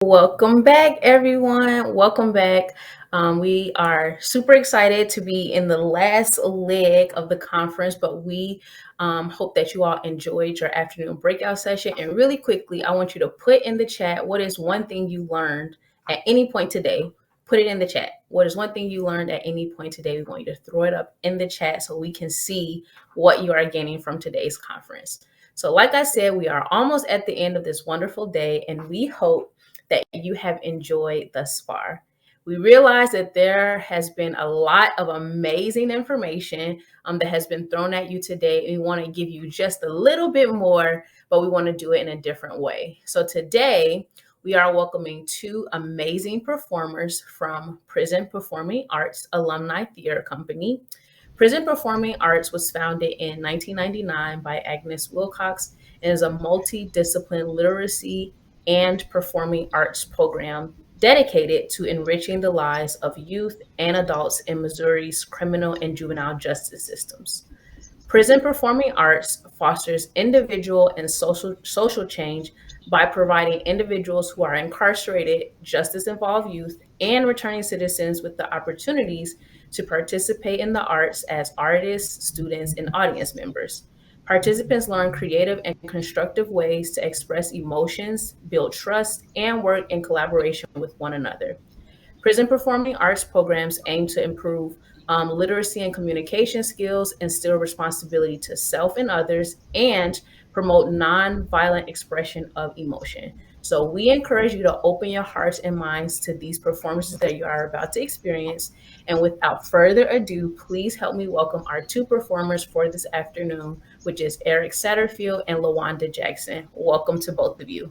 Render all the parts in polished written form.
Welcome back, everyone. Welcome back. We are super excited to be in the last leg of the conference, but we hope that you all enjoyed your afternoon breakout session. And really quickly, I want you to put in the chat what is one thing you learned at any point today. Put it in the chat. What is one thing you learned at any point today? We want you to throw it up in the chat so we can see what you are gaining from today's conference. So, like I said, we are almost at the end of this wonderful day, and we hope that you have enjoyed thus far. We realize that there has been a lot of amazing information that has been thrown at you today. And we want to give you just a little bit more, but we want to do it in a different way. So today, we are welcoming two amazing performers from Prison Performing Arts Alumni Theater Company. Prison Performing Arts was founded in 1999 by Agnes Wilcox and is a multidisciplinary literacy and performing arts program dedicated to enriching the lives of youth and adults in Missouri's criminal and juvenile justice systems. Prison Performing Arts fosters individual and social change by providing individuals who are incarcerated, justice-involved youth, and returning citizens with the opportunities to participate in the arts as artists, students, and audience members. Participants learn creative and constructive ways to express emotions, build trust, and work in collaboration with one another. Prison Performing Arts programs aim to improve literacy and communication skills, instill responsibility to self and others, and promote nonviolent expression of emotion. So we encourage you to open your hearts and minds to these performances that you are about to experience. And without further ado, please help me welcome our two performers for this afternoon, which is Eric Satterfield and Lawanda Jackson. Welcome to both of you.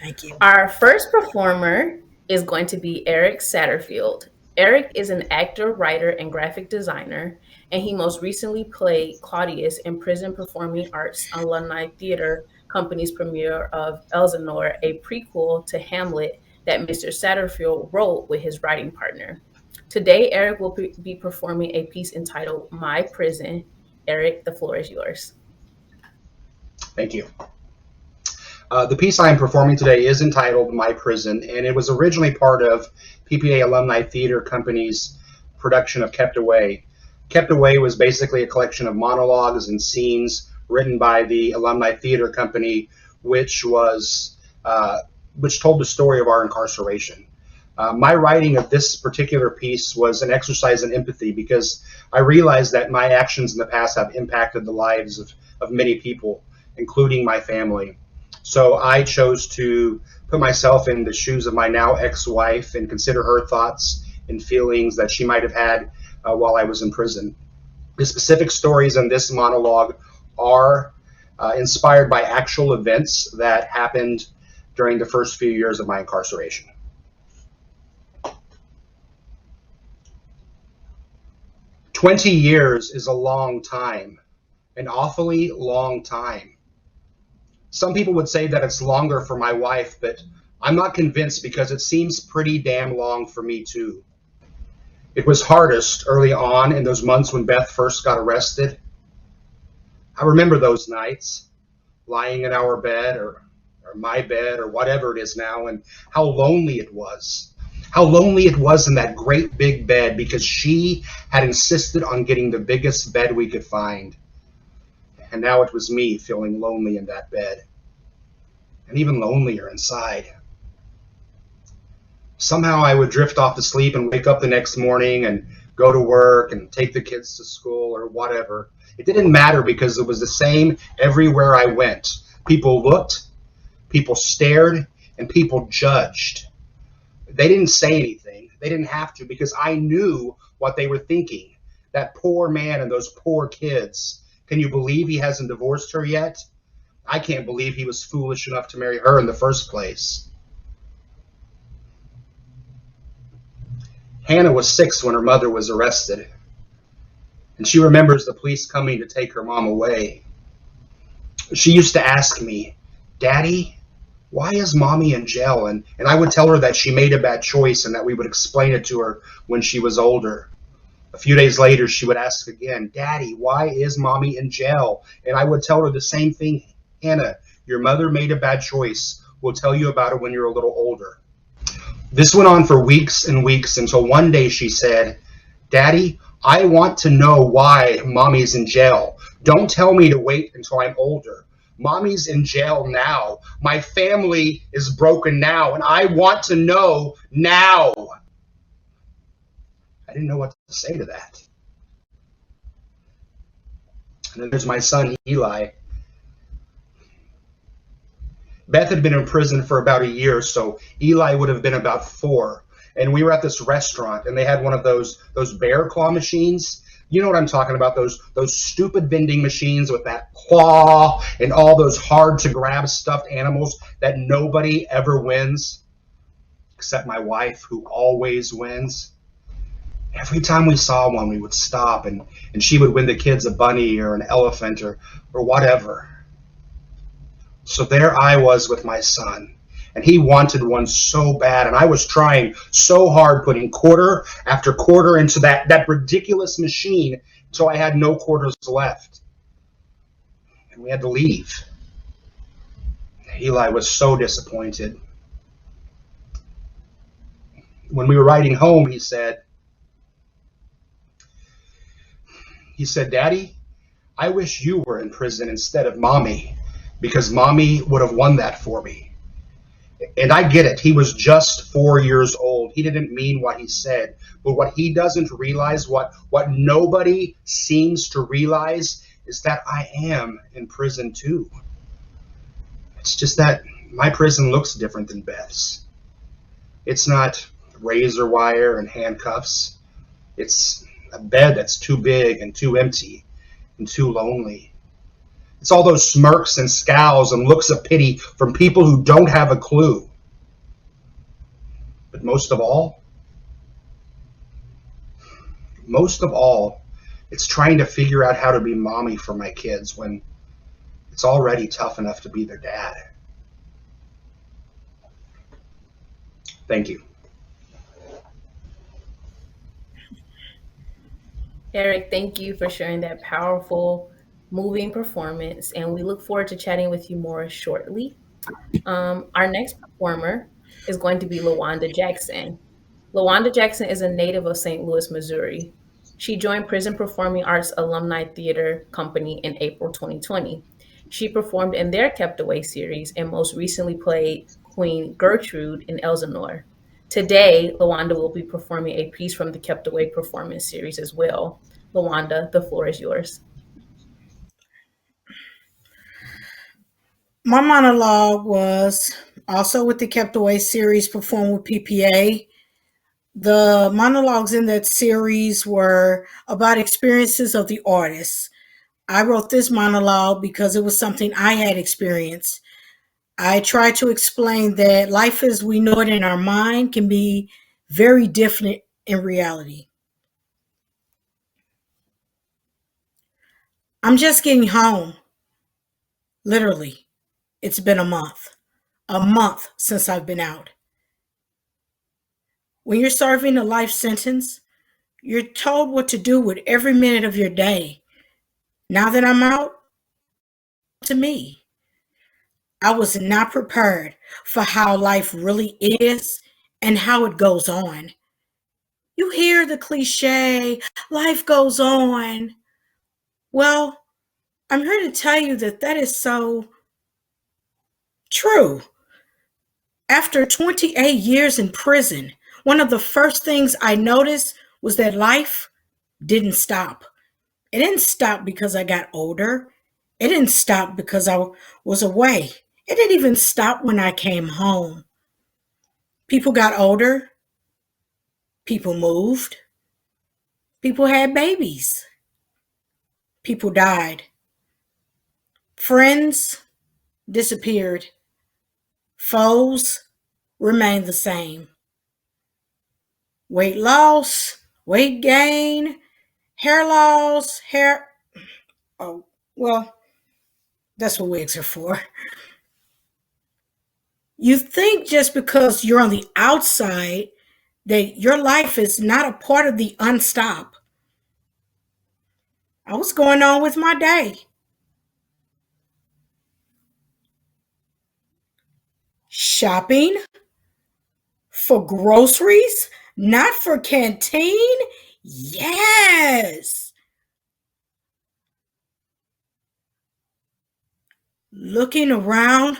Thank you. Our first performer is going to be Eric Satterfield. Eric is an actor, writer, and graphic designer, and he most recently played Claudius in Prison Performing Arts Alumni Theater Company's premiere of Elsinore, a prequel to Hamlet that Mr. Satterfield wrote with his writing partner. Today, Eric will be performing a piece entitled My Prison. Eric, the floor is yours. Thank you. The piece I am performing today is entitled My Prison, and it was originally part of PPA Alumni Theater Company's production of Kept Away. Kept Away was basically a collection of monologues and scenes written by the Alumni Theater Company, which told the story of our incarceration. My writing of this particular piece was an exercise in empathy because I realized that my actions in the past have impacted the lives of many people, including my family. So I chose to put myself in the shoes of my now ex-wife and consider her thoughts and feelings that she might have had while I was in prison. The specific stories in this monologue are inspired by actual events that happened during the first few years of my incarceration. "20 years is a long time, an awfully long time. Some people would say that it's longer for my wife, but I'm not convinced because it seems pretty damn long for me too. It was hardest early on in those months when Beth first got arrested. I remember those nights, lying in our bed or my bed or whatever it is now, and how lonely it was. How lonely it was in that great big bed because she had insisted on getting the biggest bed we could find. And now it was me feeling lonely in that bed, and even lonelier inside. Somehow I would drift off to sleep and wake up the next morning and go to work and take the kids to school or whatever. It didn't matter because it was the same everywhere I went. People looked, people stared, and people judged. They didn't say anything. They didn't have to because I knew what they were thinking. That poor man and those poor kids. Can you believe he hasn't divorced her yet? I can't believe he was foolish enough to marry her in the first place. Hannah was 6 when her mother was arrested, and she remembers the police coming to take her mom away. She used to ask me, "Daddy, why is Mommy in jail?" And I would tell her that she made a bad choice and that we would explain it to her when she was older. A few days later, she would ask again, "Daddy, why is Mommy in jail?" And I would tell her the same thing. "Hannah, your mother made a bad choice. We'll tell you about it when you're a little older. This went on for weeks and weeks until one day she said, Daddy, I want to know why Mommy's in jail. Don't tell me to wait until I'm older. Mommy's in jail now. My family is broken now, and I want to know now. I didn't know what to say to that. And then there's my son, Eli. Beth had been in prison for about a year, so Eli would have been about 4. And we were at this restaurant, and they had one of those bear claw machines. You know what I'm talking about? Those stupid vending machines with that claw and all those hard to grab stuffed animals that nobody ever wins, except my wife, who always wins. Every time we saw one, we would stop, and she would win the kids a bunny or an elephant or whatever. So there I was with my son, and he wanted one so bad, and I was trying so hard, putting quarter after quarter into that ridiculous machine until I had no quarters left. And we had to leave. Eli was so disappointed. When we were riding home, he said, Daddy, I wish you were in prison instead of Mommy, because Mommy would have won that for me. And I get it. He was just 4 years old. He didn't mean what he said. But what he doesn't realize, what nobody seems to realize, is that I am in prison too. It's just that my prison looks different than Beth's. It's not razor wire and handcuffs. It's a bed that's too big and too empty and too lonely. It's all those smirks and scowls and looks of pity from people who don't have a clue. But most of all, it's trying to figure out how to be mommy for my kids when it's already tough enough to be their dad. Thank you. Eric, thank you for sharing that powerful, moving performance, and we look forward to chatting with you more shortly. Our next performer is going to be Lawanda Jackson. Lawanda Jackson is a native of St. Louis, Missouri. She joined Prison Performing Arts Alumni Theater Company in April 2020. She performed in their Kept Away series and most recently played Queen Gertrude in Elsinore. Today, Lawanda will be performing a piece from the Kept Away performance series as well. Lawanda, the floor is yours. My monologue was also with the Kept Away series performed with PPA. The monologues in that series were about experiences of the artists. I wrote this monologue because it was something I had experienced. I tried to explain that life as we know it in our mind can be very different in reality. I'm just getting home. Literally, it's been a month since I've been out. When you're serving a life sentence, you're told what to do with every minute of your day. Now that I'm out, to me, I was not prepared for how life really is and how it goes on. You hear the cliche, life goes on. Well, I'm here to tell you that that is so true. After 28 years in prison, one of the first things I noticed was that life didn't stop. It didn't stop because I got older. It didn't stop because I was away. It didn't even stop when I came home. People got older. People moved. People had babies. People died. Friends disappeared. Foes remained the same. Weight loss, weight gain, hair loss, hair. Oh, well, that's what wigs are for. You think just because you're on the outside that your life is not a part of the unstop. I was going on with my day. Shopping for groceries, not for canteen. Yes. Looking around,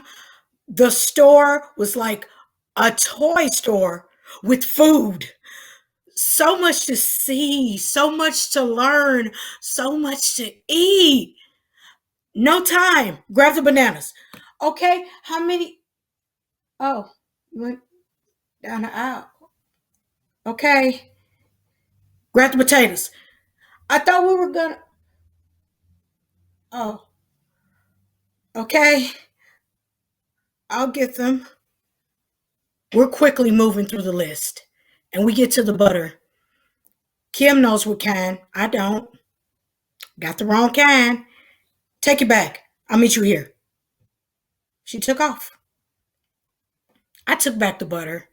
the store was like a toy store with food. So much to see, so much to learn, so much to eat. No time. Grab the bananas. Okay, how many? Oh, you went down the aisle. Okay, grab the potatoes. I thought we were gonna. Oh, okay, I'll get them. We're quickly moving through the list, and we get to the butter. Kim knows what kind. I don't. Got the wrong kind. Take it back. I'll meet you here. She took off. I took back the butter.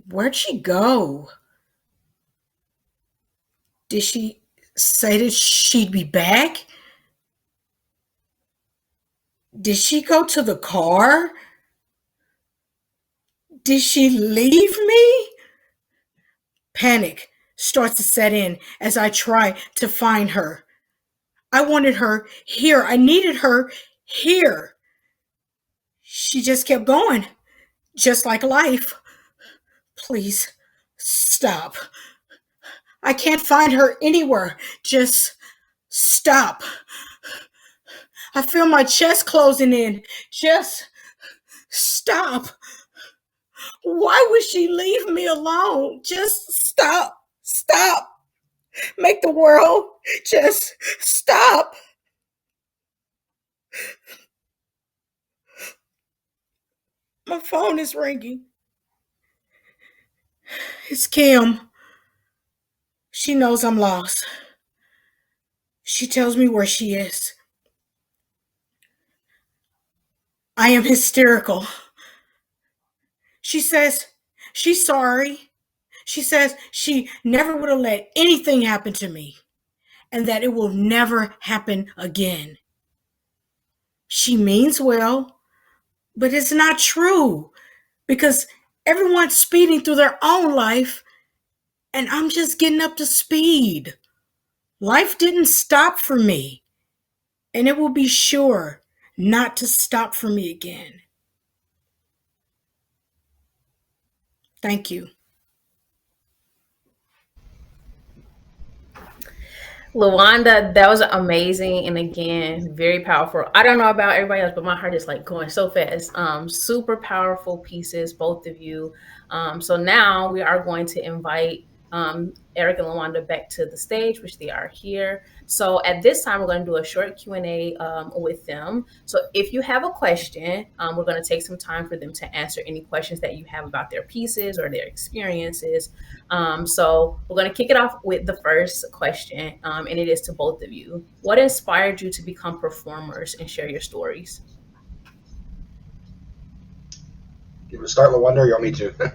Where'd she go? Did she say that she'd be back? Did she go to the car? Did she leave me? Panic starts to set in as I try to find her. I wanted her here. I needed her here. She just kept going, just like life. Please stop. I can't find her anywhere. Just stop. I feel my chest closing in. Just stop. Why would she leave me alone? Just stop. Stop. Make the world just stop. My phone is ringing. It's Kim. She knows I'm lost. She tells me where she is. I am hysterical. She says she's sorry. She says she never would have let anything happen to me and that it will never happen again. She means well, but it's not true because everyone's speeding through their own life and I'm just getting up to speed. Life didn't stop for me, and it will be sure not to stop for me again. Thank you. Lawanda, that was amazing and again very powerful. I don't know about everybody else, but my heart is like going so fast. Super powerful pieces, both of you. So now we are going to invite Eric and Lawanda back to the stage, which they are here. So at this time, we're going to do a short Q&A with them. So if you have a question, we're going to take some time for them to answer any questions that you have about their pieces or their experiences. So we're going to kick it off with the first question, and it is to both of you. What inspired you to become performers and share your stories? You want to start, Lawanda, or you want me to?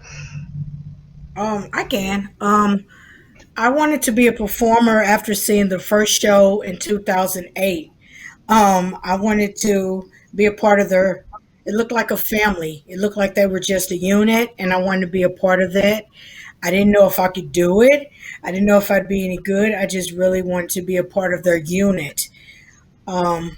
I can. I wanted to be a performer after seeing the first show in 2008. I wanted to be a part of their. It looked like a family. It looked like they were just a unit, and I wanted to be a part of that. I didn't know if I could do it. I didn't know if I'd be any good. I just really wanted to be a part of their unit. Um,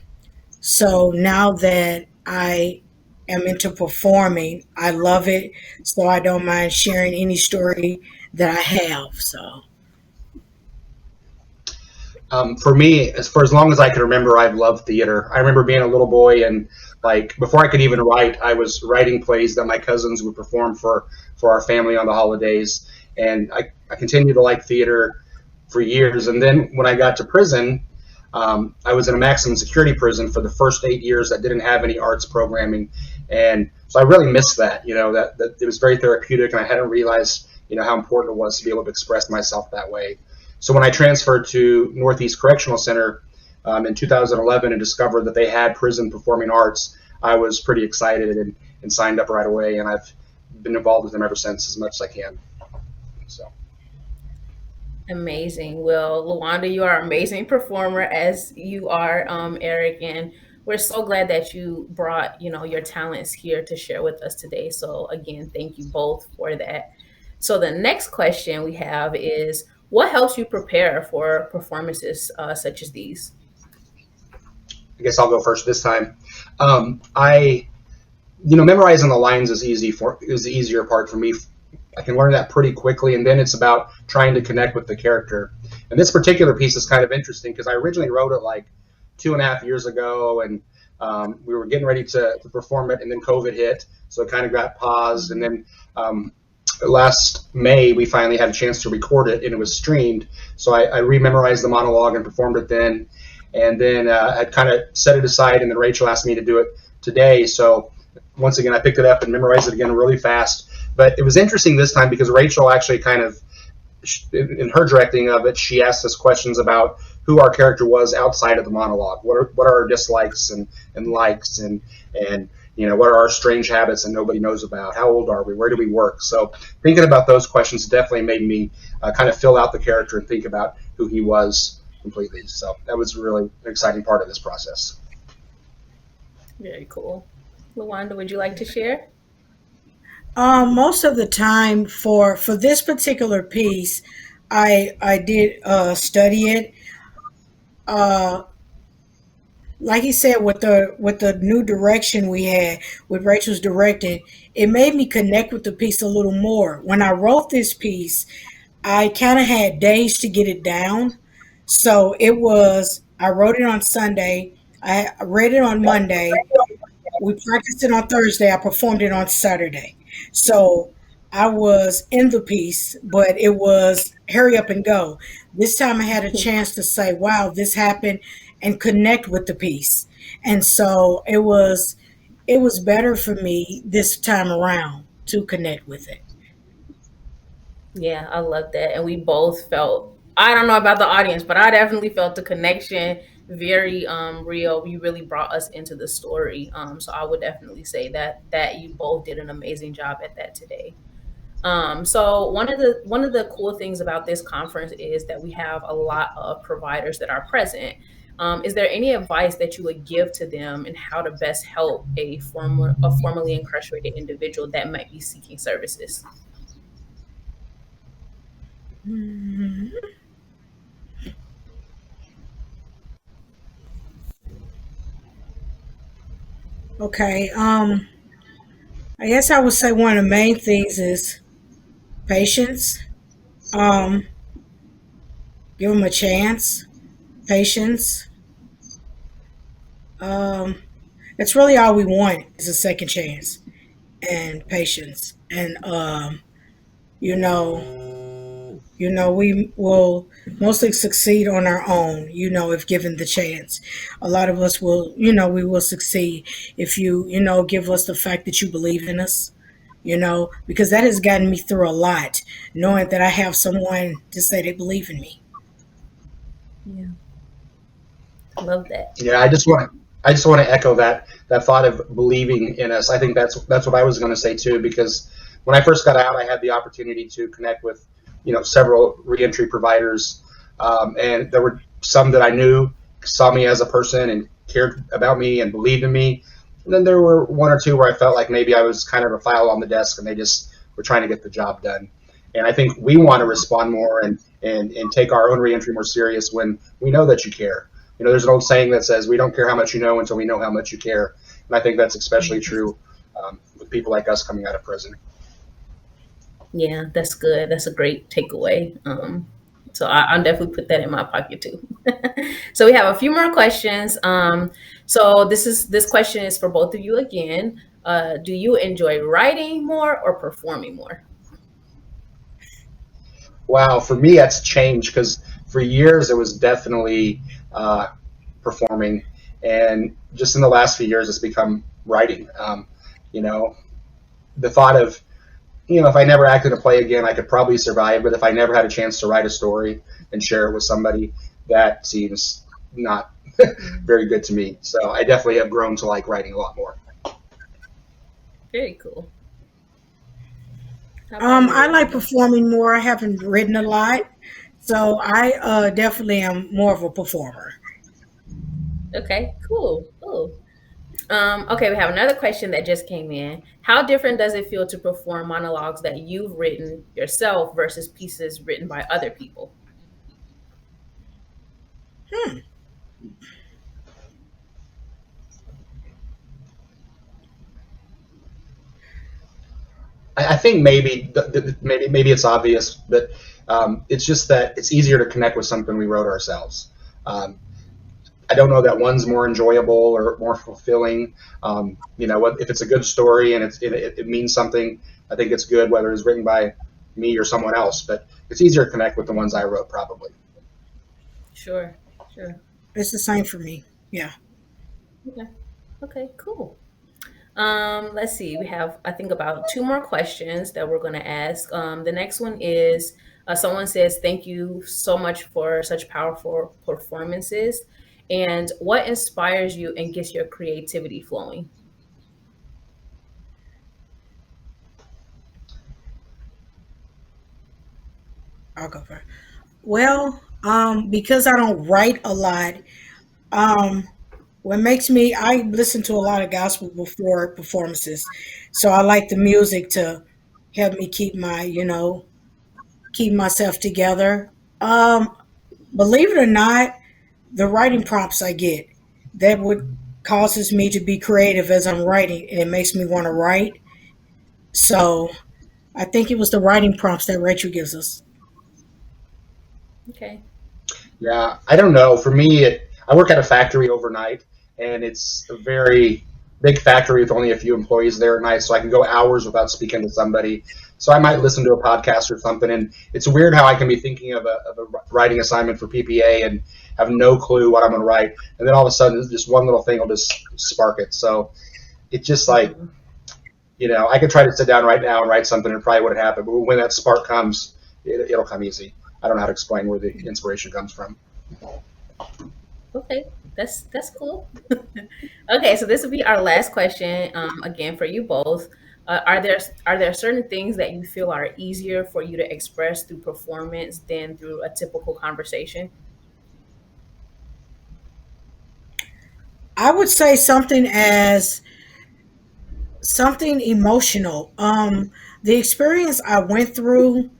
so now that I am into performing, I love it. So I don't mind sharing any story that I have. So For me, for as long as I can remember, I've loved theater. I remember being a little boy and like before I could even write, I was writing plays that my cousins would perform for our family on the holidays. And I continued to like theater for years. And then when I got to prison, I was in a maximum security prison for the first 8 years that didn't have any arts programming. And so I really missed that, that it was very therapeutic and I hadn't realized, how important it was to be able to express myself that way. So when I transferred to Northeast Correctional Center in 2011 and discovered that they had prison performing arts, I was pretty excited and signed up right away. And I've been involved with them ever since as much as I can. So. Amazing. Well, Lawanda, you are an amazing performer as you are, Eric. And we're so glad that you brought, your talents here to share with us today. So again, thank you both for that. So the next question we have is, what helps you prepare for performances such as these? I guess I'll go first this time. I memorizing the lines is the easier part for me. I can learn that pretty quickly, and then it's about trying to connect with the character. And this particular piece is kind of interesting because I originally wrote it like 2.5 years ago, and we were getting ready to perform it, and then COVID hit, so it kind of got paused. And then last May, we finally had a chance to record it, and it was streamed. So I rememorized the monologue and performed it then, and then I kind of set it aside, and then Rachel asked me to do it today. So once again, I picked it up and memorized it again really fast. But it was interesting this time because Rachel actually kind of, in her directing of it, she asked us questions about who our character was outside of the monologue. What are our dislikes and likes, and what are our strange habits that nobody knows about? How old are we? Where do we work? So thinking about those questions definitely made me kind of fill out the character and think about who he was completely. So that was really an exciting part of this process. Very cool. Lawanda, would you like to share? Most of the time for this particular piece, I did study it. Uh, like he said, with the new direction we had with Rachel's directing, it made me connect with the piece a little more. When I wrote this piece, I kind of had days to get it down. So I wrote it on Sunday. I read it on Monday. We practiced it on Thursday. I performed it on Saturday. So I was in the piece, but it was hurry up and go. This time I had a chance to say, wow, this happened, and connect with the piece. And so it was better for me this time around to connect with it. Yeah, I love that. And we both felt, I don't know about the audience, but I definitely felt the connection very real. You really brought us into the story. So I would definitely say that you both did an amazing job at that today. So one of the cool things about this conference is that we have a lot of providers that are present. Is there any advice that you would give to them and how to best help a formerly incarcerated individual that might be seeking services? Mhm. Okay. I guess I would say one of the main things is patience. Um, Give them a chance. Patience. Um, that's really all we want is a second chance and patience. And you know, we will mostly succeed on our own. If given the chance, a lot of us will. We will succeed if you give us the fact that you believe in us. Because that has gotten me through a lot, knowing that I have someone to say they believe in me. Yeah, love that. Yeah, I just want to echo that thought of believing in us. I think that's what I was going to say too, because when I first got out, I had the opportunity to connect with several reentry providers, and there were some that I knew saw me as a person and cared about me and believed in me. And then there were one or two where I felt like maybe I was kind of a file on the desk and they just were trying to get the job done. And I think we want to respond more and take our own reentry more serious when we know that you care. There's an old saying that says, we don't care how much you know until we know how much you care. And I think that's especially true with people like us coming out of prison. Yeah, that's good. That's a great takeaway. So I'll definitely put that in my pocket too. So we have a few more questions. So this question is for both of you again. Do you enjoy writing more or performing more? Wow, for me, that's changed because for years it was definitely performing. And just in the last few years, it's become writing. You know, the thought of, if I never acted a play again, I could probably survive. But if I never had a chance to write a story and share it with somebody, that seems not very good to me. So I definitely have grown to like writing a lot more. Very cool. How about you, I like Lawanda? performing more. I haven't written a lot, so I definitely am more of a performer. Okay, cool, cool. Okay, we have another question that just came in. How different does it feel to perform monologues that you've written yourself versus pieces written by other people? Hmm. I think maybe it's obvious, but it's just that it's easier to connect with something we wrote ourselves. Um, I don't know that one's more enjoyable or more fulfilling. If it's a good story and it means something, I think it's good whether it's written by me or someone else. But it's easier to connect with the ones I wrote, probably. Sure, sure. It's the same for me. Yeah. Okay, okay, cool. Let's see. We have, I think, about two more questions that we're going to ask. The next one is someone says, "Thank you so much for such powerful performances." And what inspires you and gets your creativity flowing? I'll go first. Well, because I don't write a lot, um, what makes me, I listen to a lot of gospel before performances. So I like the music to help me keep myself together. Believe it or not, the writing prompts I get, that what causes me to be creative as I'm writing, and it makes me want to write. So I think it was the writing prompts that Rachel gives us. Okay. Yeah, I don't know. For me, I work at a factory overnight, and it's a very big factory with only a few employees there at night, so I can go hours without speaking to somebody. So I might listen to a podcast or something, and it's weird how I can be thinking of a writing assignment for PPA and have no clue what I'm going to write, and then all of a sudden, just one little thing will just spark it. So it's just like, Mhm. I could try to sit down right now and write something, and it probably would happen. But when that spark comes, it'll come easy. I don't know how to explain where the inspiration comes from. Okay, that's cool. Okay, so this will be our last question. Again, for you both, are there certain things that you feel are easier for you to express through performance than through a typical conversation? I would say something emotional. The experience I went through,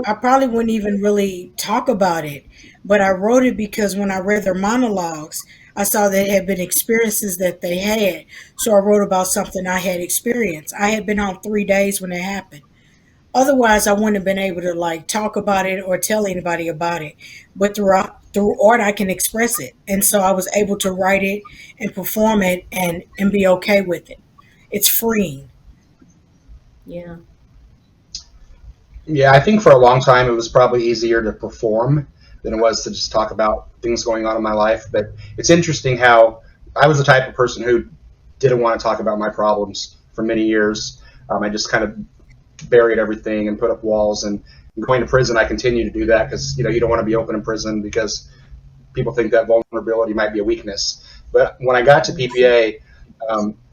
I probably wouldn't even really talk about it, but I wrote it because when I read their monologues, I saw that it had been experiences that they had. So I wrote about something I had experienced. I had been on 3 days when it happened. Otherwise, I wouldn't have been able to like talk about it or tell anybody about it. But through art, I can express it, and so I was able to write it and perform it and be okay with it. It's freeing. Yeah. Yeah, I think for a long time it was probably easier to perform than it was to just talk about things going on in my life. But it's interesting how I was the type of person who didn't want to talk about my problems for many years. I just kind of buried everything and put up walls. And going to prison, I continue to do that because you don't want to be open in prison because people think that vulnerability might be a weakness. But when I got to Mhm. PPA,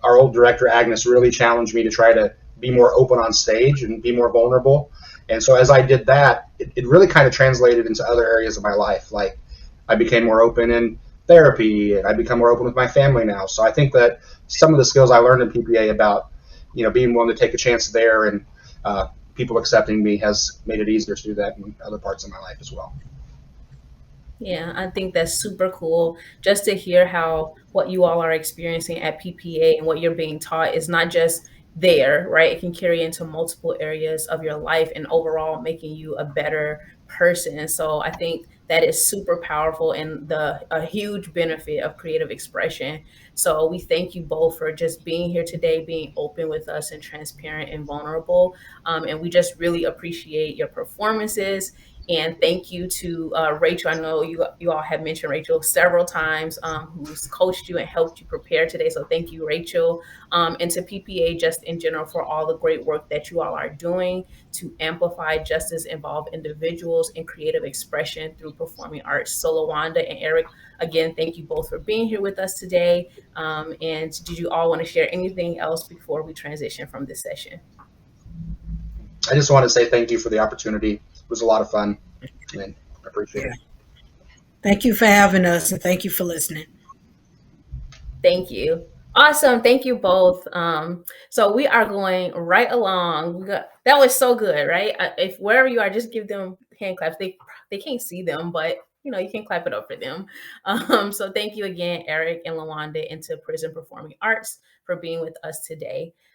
our old director Agnes really challenged me to try to be more open on stage and be more vulnerable. And so as I did that, it really kind of translated into other areas of my life. Like I became more open in therapy, and I become more open with my family now. So I think that some of the skills I learned in PPA about being willing to take a chance there and people accepting me has made it easier to do that in other parts of my life as well. Yeah, I think that's super cool just to hear how what you all are experiencing at PPA and what you're being taught is not just there, right? It can carry into multiple areas of your life and overall making you a better person. And so I think that is super powerful and the a huge benefit of creative expression. So we thank you both for just being here today, being open with us and transparent and vulnerable. And we just really appreciate your performances and thank you to Rachel. I know you all have mentioned Rachel several times, who's coached you and helped you prepare today. So thank you, Rachel, and to PPA just in general for all the great work that you all are doing to amplify justice involve individuals in creative expression through performing arts. So Lawanda and Eric, again, thank you both for being here with us today. And did you all want to share anything else before we transition from this session? I just want to say thank you for the opportunity. It was a lot of fun, and I appreciate Yeah. it. Thank you for having us and thank you for listening. Thank you. Awesome. Thank you both. So we are going right along. That was so good, right? If wherever you are, just give them hand claps. They can't see them, but you can clap it up for them. So thank you again, Eric and Lawanda into Prison Performing Arts for being with us today.